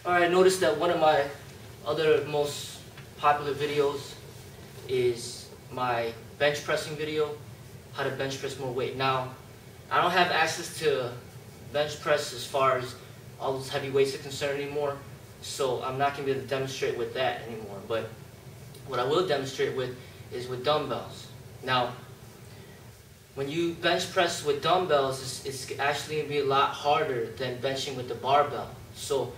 Alright, notice that one of my other most popular videos is my bench pressing video, how to bench press more weight. Now, I don't have access to bench press as far as all those heavy weights are concerned anymore, so I'm not going to be able to demonstrate with that anymore. But what I will demonstrate with is with dumbbells. Now, when you bench press with dumbbells, it's actually going to be a lot harder than benching with the barbell. So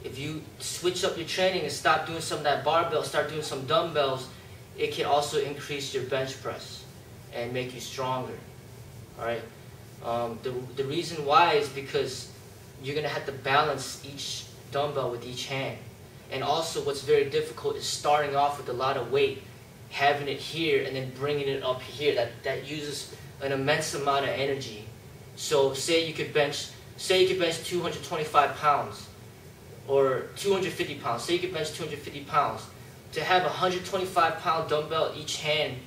if you switch up your training and stop doing some of that barbell, start doing some dumbbells, it can also increase your bench press and make you stronger. Alright? The reason why is because you're going to have to balance each dumbbell with each hand. And also what's very difficult is starting off with a lot of weight, having it here and then bringing it up here. That uses an immense amount of energy. So say you could bench 225 pounds or 250 pounds. Say you could bench 250 pounds. To have a 125-pound dumbbell each hand,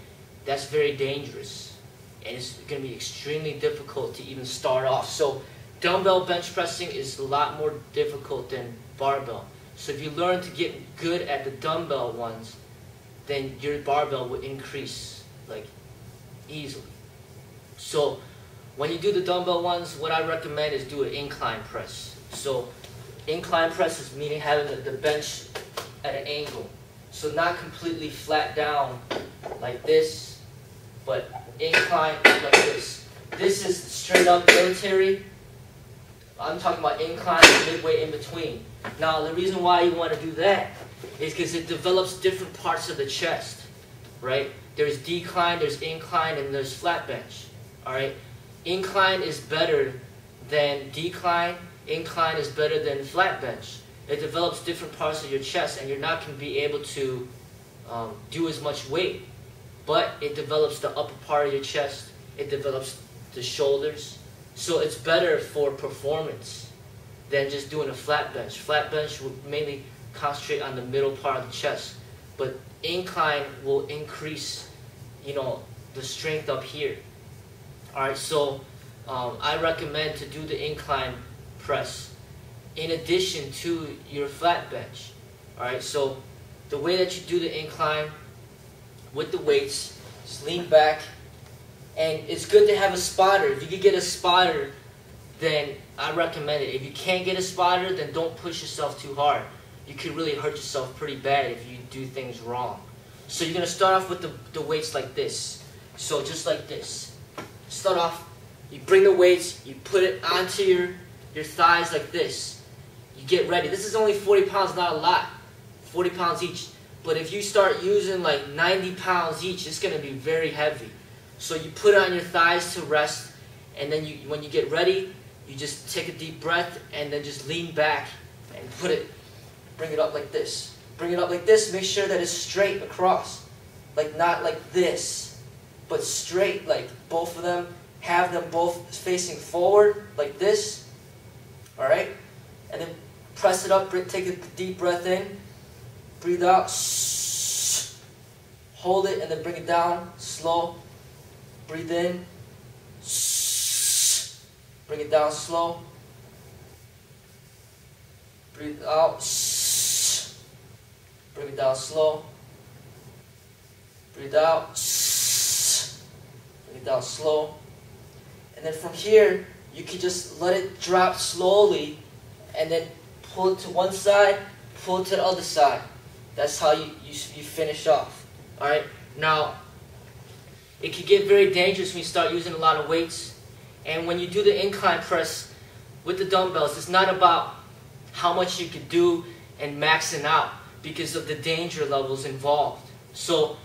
that's very dangerous. And it's going to be extremely difficult to even start off. So dumbbell bench pressing is a lot more difficult than barbell. So if you learn to get good at the dumbbell ones, then your barbell will increase like easily. So when you do the dumbbell ones, what I recommend is do an incline press. So incline press is meaning having the bench at an angle. So not completely flat down like this, but incline like this. This is straight up military. I'm talking about incline and midway in between. Now the reason why you want to do that is because it develops different parts of the chest, right? There's decline, there's incline, and there's flat bench. Alright? Incline is better than decline. Incline is better than flat bench. It develops different parts of your chest, and you're not going to be able to do as much weight. But it develops the upper part of your chest. It develops the shoulders. So it's better for performance than just doing a flat bench. Flat bench will mainly concentrate on the middle part of the chest. But incline will increase, the strength up here. Alright, so I recommend to do the incline press in addition to your flat bench. Alright, so the way that you do the incline with the weights, just lean back, and it's good to have a spotter. If you can get a spotter, then I recommend it. If you can't get a spotter, then don't push yourself too hard. You could really hurt yourself pretty bad if you do things wrong. So you're going to start off with the weights like this. So just like this. Start off, you bring the weights, you put it onto your thighs like this. You get ready. This is only 40 pounds, not a lot. 40 pounds each. But if you start using like 90 pounds each, it's going to be very heavy. So you put it on your thighs to rest, and then when you get ready, you just take a deep breath and then just lean back and bring it up like this. Bring it up like this, make sure that it's straight across. Like not like this, but straight, like both of them. Have them both facing forward like this. Alright? And then press it up, take a deep breath in. Breathe out. Hold it and then bring it down. Slow. Breathe in. Bring it down slow. Breathe out. Bring it down slow. Breathe out. Bring it down slow. And then from here, you can just let it drop slowly and then pull it to one side, pull it to the other side. That's how you finish off. Alright? Now, it can get very dangerous when you start using a lot of weights. And when you do the incline press with the dumbbells, it's not about how much you can do and maxing out because of the danger levels involved. So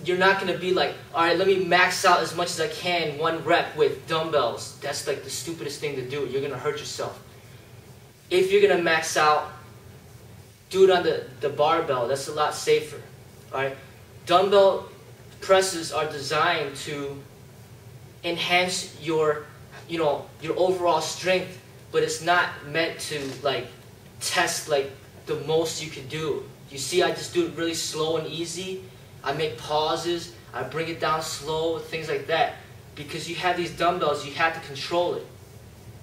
you're not going to be like, alright, let me max out as much as I can one rep with dumbbells. That's like the stupidest thing to do. You're going to hurt yourself. If you're going to max out, do it on the barbell. That's a lot safer. Alright? Dumbbell presses are designed to enhance your overall strength, but it's not meant to like test like the most you can do. You see, I just do it really slow and easy. I make pauses, I bring it down slow, things like that. Because you have these dumbbells, you have to control it.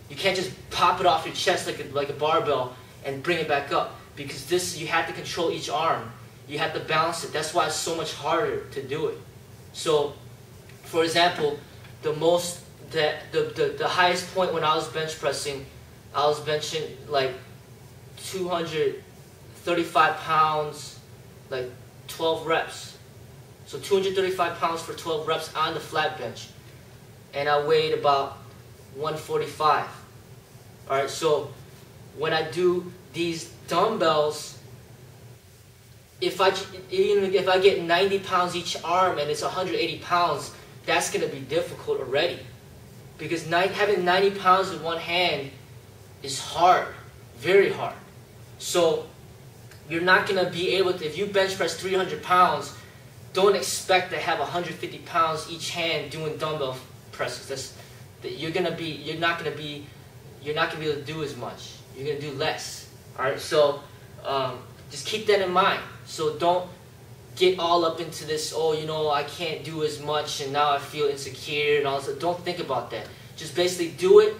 You can't just pop it off your chest like a barbell and bring it back up. Because this, you have to control each arm. You have to balance it. That's why it's so much harder to do it. So, for example, the highest point when I was bench pressing, I was benching like 235 pounds, like 12 reps. So 235 pounds for 12 reps on the flat bench. And I weighed about 145. Alright, so when I do these dumbbells, even if I get 90 pounds each arm and it's 180 pounds, that's going to be difficult already. Because having 90 pounds in one hand is hard, very hard. So you're not going to be able to, if you bench press 300 pounds, don't expect to have 150 pounds each hand doing dumbbell presses. You're not going to be able to do as much. You're going to do less. All right, so just keep that in mind. So don't get all up into this, oh, you know, I can't do as much and now I feel insecure and all that. Don't think about that. Just basically do it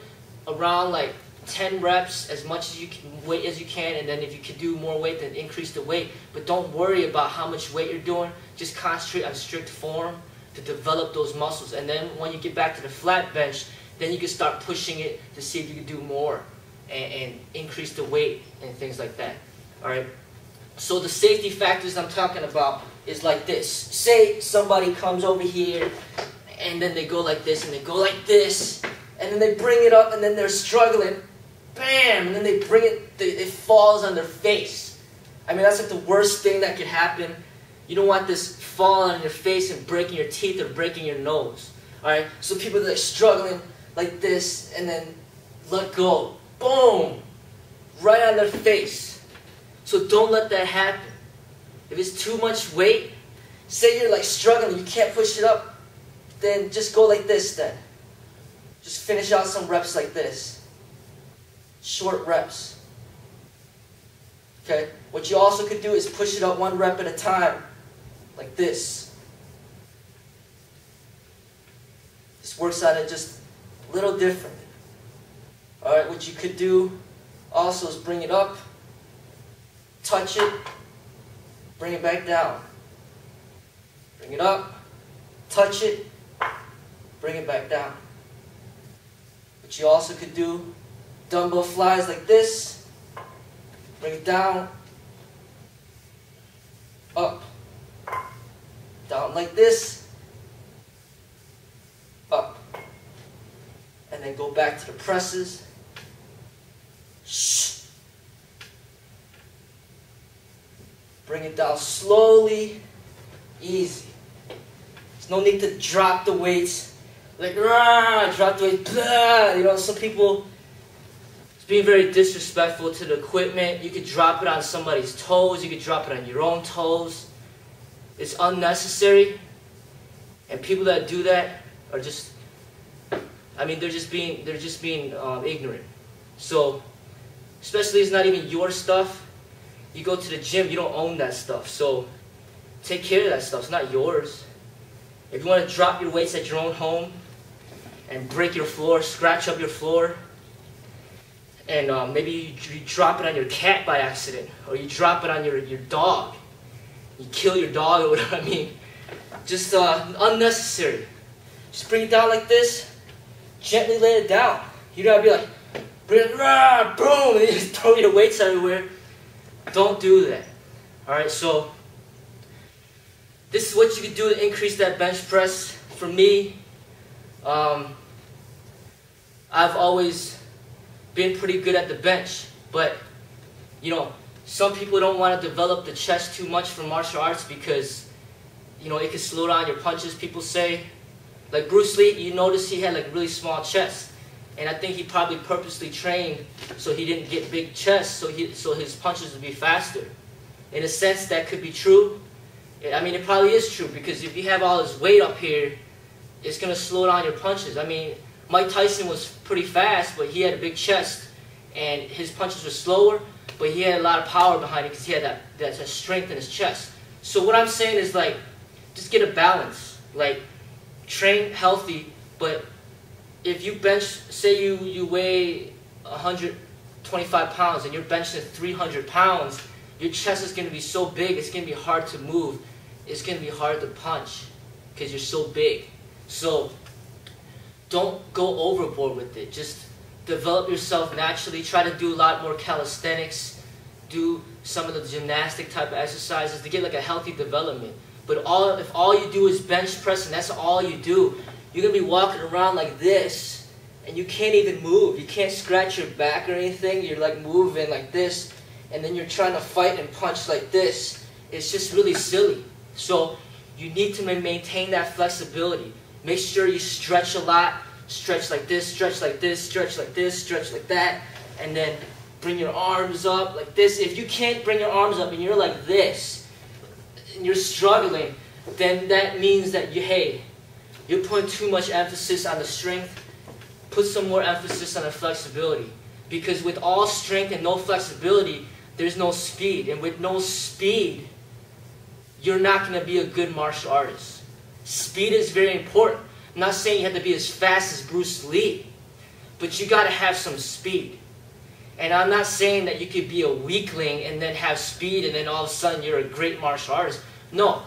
around like 10 reps, as much as you can, and then if you can do more weight, then increase the weight. But don't worry about how much weight you're doing. Just concentrate on strict form to develop those muscles. And then when you get back to the flat bench, then you can start pushing it to see if you can do more and increase the weight and things like that. All right. So the safety factors I'm talking about is like this. Say somebody comes over here and then they go like this and they go like this and then they bring it up and then they're struggling. Bam! And then they bring it, it falls on their face. I mean, that's like the worst thing that could happen. You don't want this falling on your face and breaking your teeth or breaking your nose. Alright? So people are like struggling like this and then let go. Boom! Right on their face. So don't let that happen. If it's too much weight, say you're like struggling, you can't push it up, then just go like this then. Just finish out some reps like this. Short reps. Okay? What you also could do is push it up one rep at a time. Like this. This works out it just a little different. Alright, what you could do also is bring it up, touch it, bring it back down. Bring it up, touch it, bring it back down. But you also could do dumbbell flies like this, bring it down, up, down like this, up, and then go back to the presses. Bring it down slowly, easy. There's no need to drop the weights. Like, drop the weights, blah. You know, some people, it's being very disrespectful to the equipment. You could drop it on somebody's toes. You could drop it on your own toes. It's unnecessary. And people that do that are just, I mean, they're just being ignorant. So, especially it's not even your stuff. You go to the gym, you don't own that stuff. So, take care of that stuff. It's not yours. If you want to drop your weights at your own home and break your floor, scratch up your floor, and maybe you drop it on your cat by accident, or you drop it on your dog. You kill your dog or whatever. I mean, just unnecessary. Just bring it down like this. Gently lay it down. You gotta be like, bring it, boom, and you just throw your weights everywhere. Don't do that. Alright, so this is what you can do to increase that bench press. For me, I've always been pretty good at the bench, but you know, some people don't want to develop the chest too much for martial arts because, you know, it can slow down your punches, people say. Like Bruce Lee, you notice he had like really small chest. And I think he probably purposely trained so he didn't get big chest, so his punches would be faster. In a sense, that could be true. I mean, it probably is true, because if you have all this weight up here, it's going to slow down your punches. I mean, Mike Tyson was pretty fast, but he had a big chest, and his punches were slower, but he had a lot of power behind it because he had that strength in his chest. So what I'm saying is, like, just get a balance. Like, train healthy, but if you bench, say you weigh 100 25 pounds and you're benching 300 pounds, your chest is going to be so big, it's going to be hard to move. It's going to be hard to punch because you're so big. So don't go overboard with it. Just develop yourself naturally. Try to do a lot more calisthenics. Do some of the gymnastic type of exercises to get like a healthy development. But if all you do is bench press and that's all you do, you're going to be walking around like this and you can't even move. You can't scratch your back or anything. You're like moving like this and then you're trying to fight and punch like this. It's just really silly. So you need to maintain that flexibility. Make sure you stretch a lot. Stretch like this, stretch like this, stretch like this, stretch like that. And then bring your arms up like this. If you can't bring your arms up and you're like this, and you're struggling, then that means that you're putting too much emphasis on the strength. Put some more emphasis on the flexibility. Because with all strength and no flexibility, there's no speed. And with no speed, you're not going to be a good martial artist. Speed is very important. I'm not saying you have to be as fast as Bruce Lee, but you got to have some speed. And I'm not saying that you could be a weakling and then have speed and then all of a sudden you're a great martial artist. No,